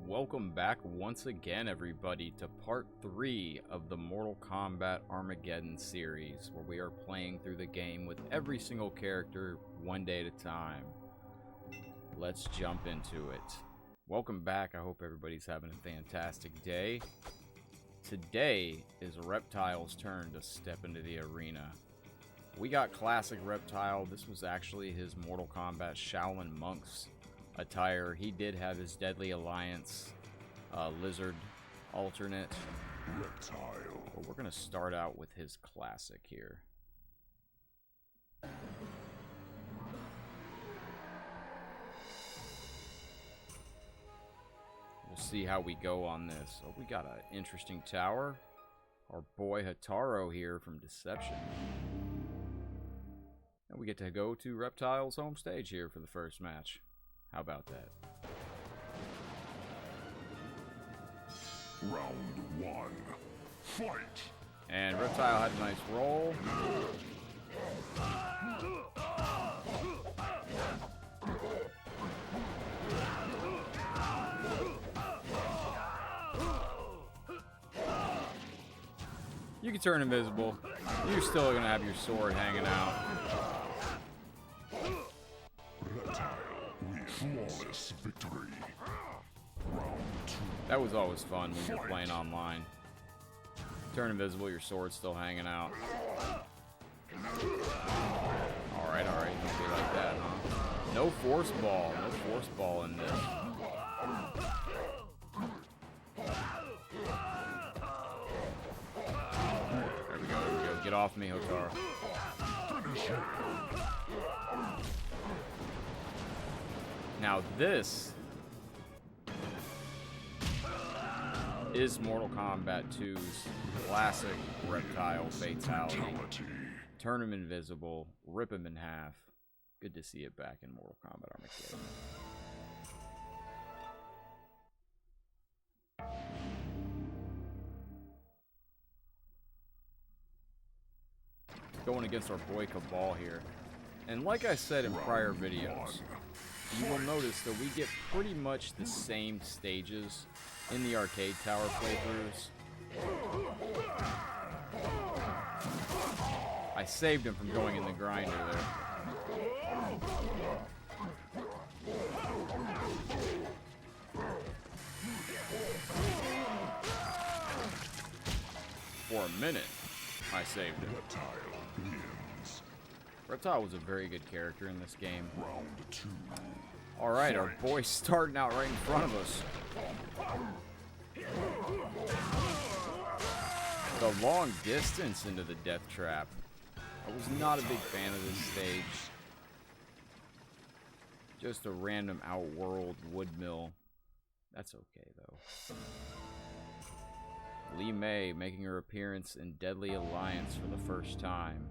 Welcome back once again, everybody, to part 3 of the Mortal Kombat Armageddon series, where we are playing through the game with every single character one day at a time. Let's jump into it. Welcome back. I hope everybody's having a fantastic day. Today is Reptile's turn to step into the arena. We got classic Reptile. This was actually his Mortal Kombat Shaolin Monks attire. He did have his Deadly Alliance lizard alternate. Reptile. But we're going to start out with his classic here. We'll see how we go on this. Oh, we got an interesting tower. Our boy Hataro here from Deception. And we get to go to Reptile's home stage here for the first match. How about that? Round 1. Fight! And Reptile had a nice roll. You can turn invisible. You're still going to have your sword hanging out. Flawless victory. Round 2. That was always fun when you're playing online. Turn invisible, your sword's still hanging out. Alright, alright, don't be like that, huh? No force ball. No force ball in this. There we go, there we go. Get off me, Hotar. Now this is Mortal Kombat 2's classic Reptile fatality. Turn him invisible, rip him in half. Good to see it back in Mortal Kombat Armageddon. Going against our boy Cabal here. And like I said in prior videos, you will notice that we get pretty much the same stages in the arcade tower playthroughs. I saved him from going in the grinder there. For a minute, I saved him. Reptile was a very good character in this game. Round 2. Alright, our boy's starting out right in front of us. The long distance into the death trap. I was not a big fan of this stage. Just a random outworld wood mill. That's okay, though. Li Mei making her appearance in Deadly Alliance for the first time.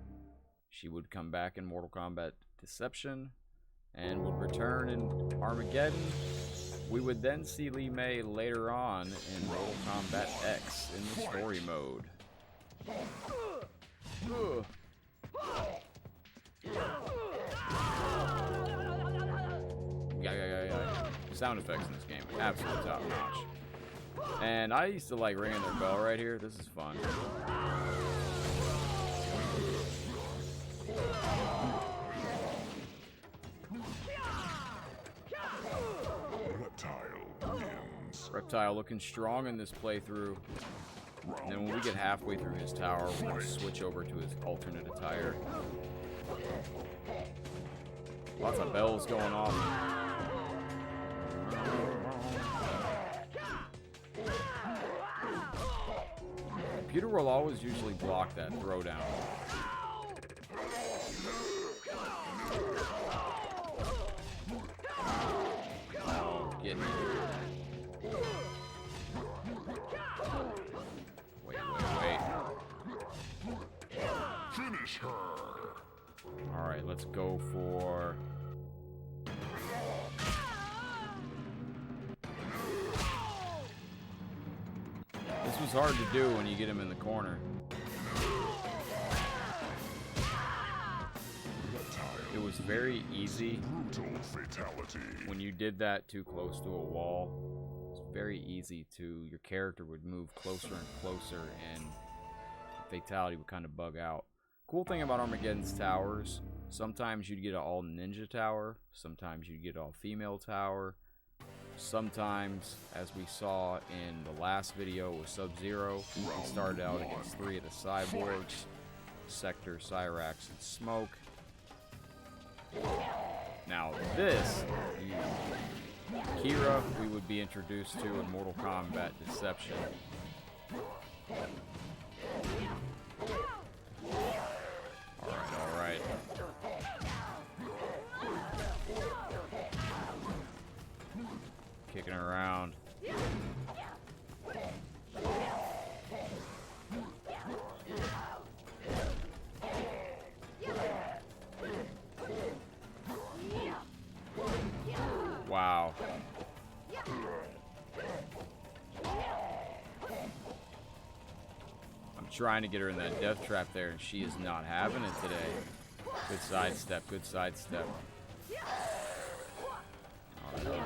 She would come back in Mortal Kombat Deception and would return in Armageddon. We would then see Li Mei later on in Mortal Kombat X in the story mode. Yeah. Sound effects in this game, absolutely top notch. And I used to like ringing their bell right here. This is fun. Reptile looking strong in this playthrough. And then when we get halfway through his tower, we're going to switch over to his alternate attire. Lots of bells going off. Computer will always usually block that throwdown. Oh, get me. Wait. Finish her. Alright, let's go for... This was hard to do when you get him in the corner. It was very easy Brutal fatality. when you did that too close to a wall. It's very easy to, your character would move closer and closer, and the fatality would kind of bug out. Cool thing about Armageddon's towers, sometimes you'd get an all ninja tower, sometimes you'd get an all female tower, sometimes, as we saw in the last video with Sub-Zero, we started out against 3 of the cyborgs, Sector, Cyrax, and Smoke. Now this, Kira, we would be introduced to in Mortal Kombat Deception. Alright. Kicking around. Wow. I'm trying to get her in that death trap there, and she is not having it today. Good sidestep, good sidestep. Alright.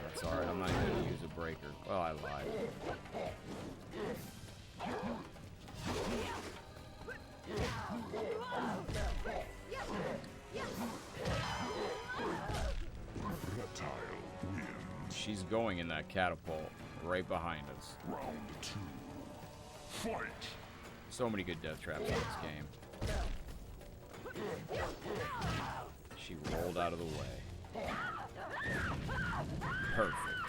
That's alright, I'm not even going to use a breaker. Well, I lied. Reptile wins. She's going in that catapult right behind us. Round 2. Fight. So many good death traps in this game. She rolled out of the way. Perfect.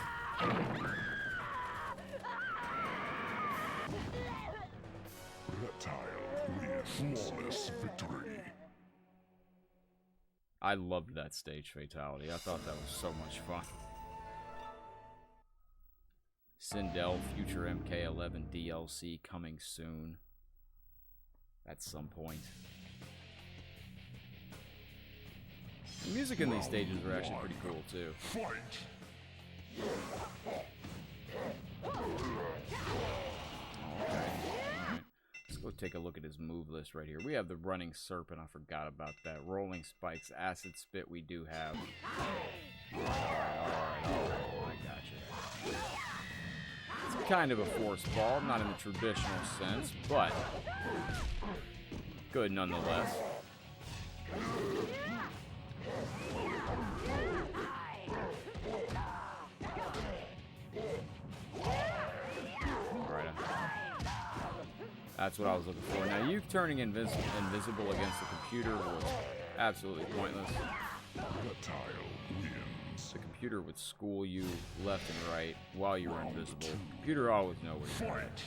Reptile wins. Flawless victory. I loved that stage fatality. I thought that was so much fun. Sindel Future MK11 DLC coming soon. At some point. The music in these stages are actually pretty cool too. Fight. Okay. Alright. Let's go take a look at his move list right here. We have the Running Serpent. I forgot about that. Rolling Spikes, Acid Spit we do have. Alright. I gotcha. It's kind of a force ball, not in the traditional sense, but good nonetheless. Alright. That's what I was looking for. Now, you turning invisible against the computer was absolutely pointless. Reptile wins. The computer would school you left and right while you were invisible. The computer always knows where you're at.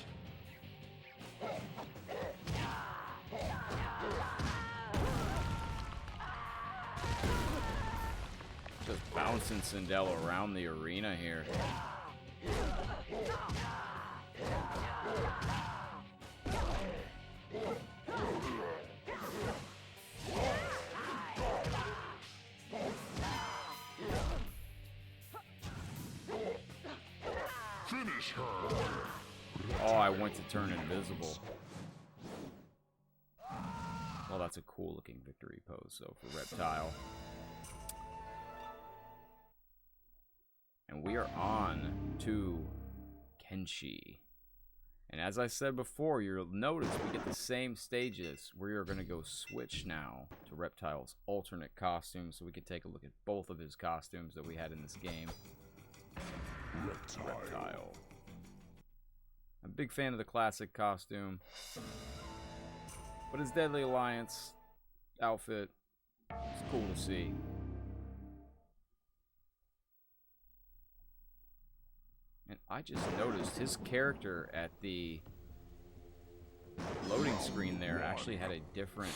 Just bouncing Sindel around the arena here. Finish her. Oh, I went to turn invisible. Well, that's a cool looking victory pose, though, for Reptile. And we are on to Kenshi. And as I said before, you'll notice we get the same stages. We are going to go switch now to Reptile's alternate costume, so we can take a look at both of his costumes that we had in this game. Reptile. I'm a big fan of the classic costume, but his Deadly Alliance outfit is cool to see. And I just noticed his character at the loading screen there actually had a different,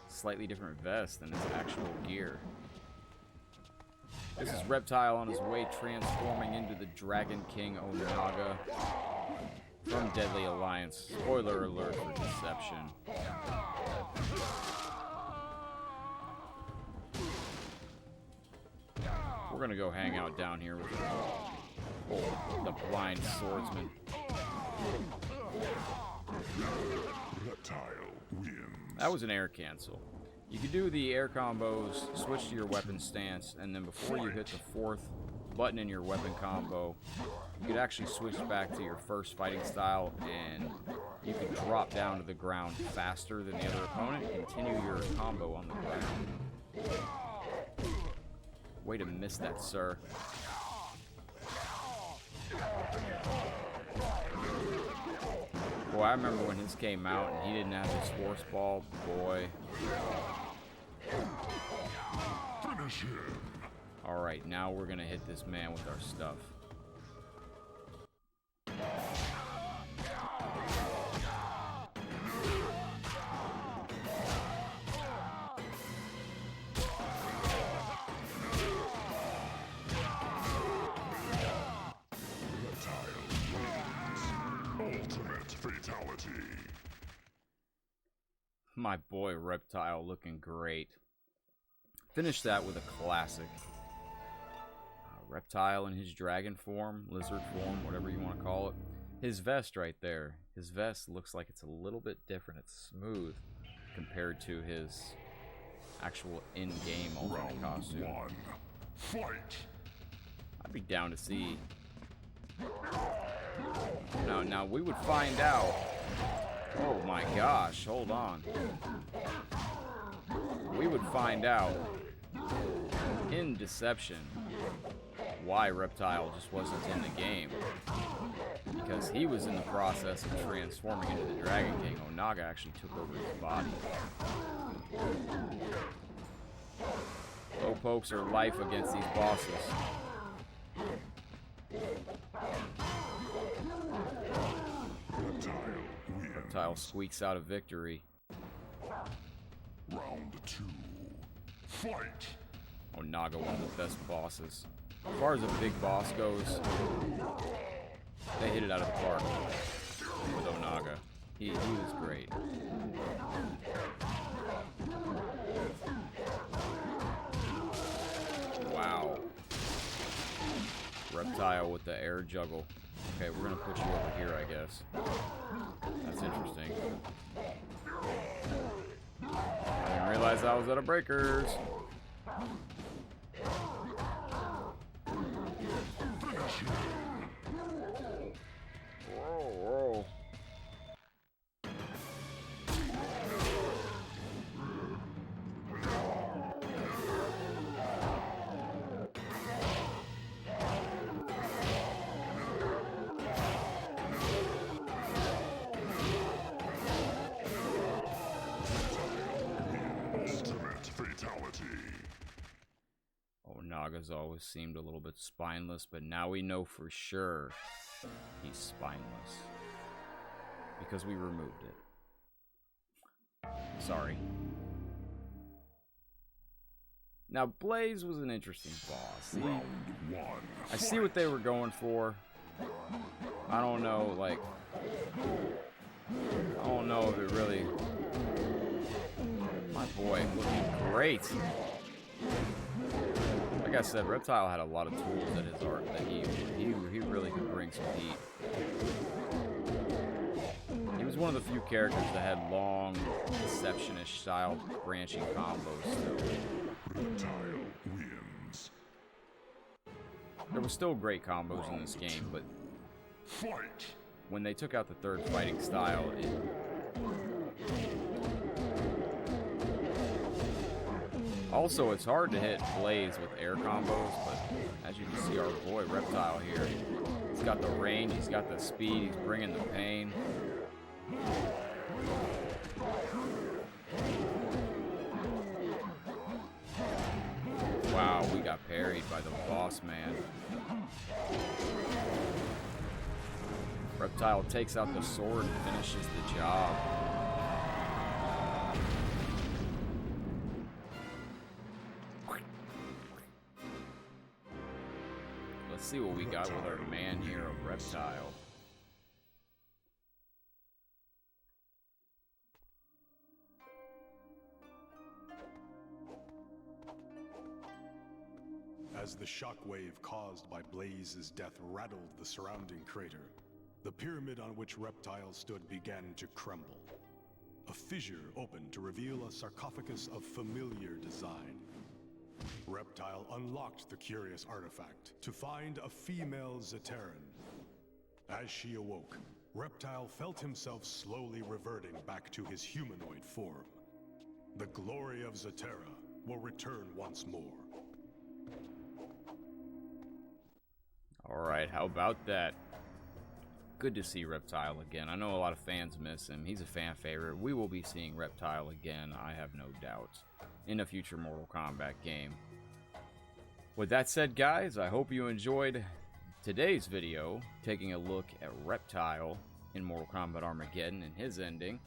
slightly different vest than his actual gear. This is Reptile on his way transforming into the Dragon King Onaga from Deadly Alliance. Spoiler alert for Deception. We're gonna go hang out down here with the blind swordsman. Reptile wins. That was an air cancel. You can do the air combos, switch to your weapon stance, and then before you hit the fourth button in your weapon combo, you could actually switch back to your first fighting style, and you could drop down to the ground faster than the other opponent, continue your combo on the ground. Way to miss that, sir. Boy, I remember when his came out and he didn't have his force ball. Boy. Finish him. Alright, now we're gonna hit this man with our stuff. Ultimate fatality. My boy Reptile looking great. Finish that with a classic. Reptile in his dragon form, lizard form, whatever you want to call it. His vest right there. His vest looks like it's a little bit different. It's smooth compared to his actual in-game alternate costume. One. Fight. I'd be down to see. Now we would find out. Oh my gosh, hold on. We would find out in Deception why Reptile just wasn't in the game. Because he was in the process of transforming into the Dragon King. Onaga actually took over his body. Low pokes are life against these bosses. Reptile squeaks out a victory. Round 2. Fight. Onaga, one of the best bosses. As far as a big boss goes, they hit it out of the park with Onaga. He was great. Wow. Reptile with the air juggle. Okay, we're gonna put you over here, I guess. That's interesting. I didn't realize I was out of breakers. Whoa, whoa. Ultimate fatality. Onaga's always seemed a little bit spineless, but now we know for sure he's spineless. Because we removed it. Sorry. Now, Blaze was an interesting boss. Round 1. I see what they were going for. I don't know, like... I don't know if it really... My boy, looking great. Like I said, Reptile had a lot of tools at his art that he really could bring some heat. He was one of the few characters that had long, deception-ish style branching combos still. Reptile wins. There were still great combos in this game, but Fight. when they took out the third fighting style, also, it's hard to hit Blaze with air combos, but as you can see, our boy Reptile here, he's got the range, he's got the speed, he's bringing the pain. Wow, we got parried by the boss man. Reptile takes out the sword and finishes the job. Let's see what we got with our man here of Reptile. As the shockwave caused by Blaze's death rattled the surrounding crater, the pyramid on which Reptile stood began to crumble. A fissure opened to reveal a sarcophagus of familiar design. Reptile unlocked the curious artifact to find a female Zaterran. As she awoke, Reptile felt himself slowly reverting back to his humanoid form. The glory of Zaterra will return once more. Alright, how about that? Good to see Reptile again. I know a lot of fans miss him. He's a fan favorite. We will be seeing Reptile again, I have no doubt, in a future Mortal Kombat game. With that said, guys, I hope you enjoyed today's video, taking a look at Reptile in Mortal Kombat Armageddon and his ending.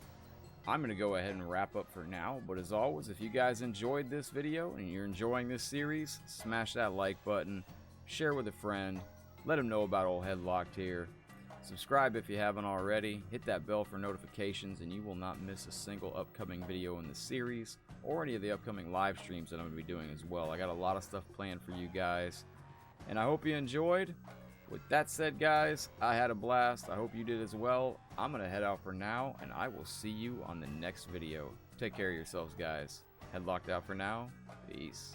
I'm going to go ahead and wrap up for now, but as always, if you guys enjoyed this video and you're enjoying this series, smash that like button, share with a friend, let them know about old Headlocked here. Subscribe if you haven't already, hit that bell for notifications, and you will not miss a single upcoming video in the series, or any of the upcoming live streams that I'm going to be doing as well. I got a lot of stuff planned for you guys, and I hope you enjoyed. With that said, guys, I had a blast. I hope you did as well. I'm going to head out for now, and I will see you on the next video. Take care of yourselves, guys. Headlocked out for now. Peace.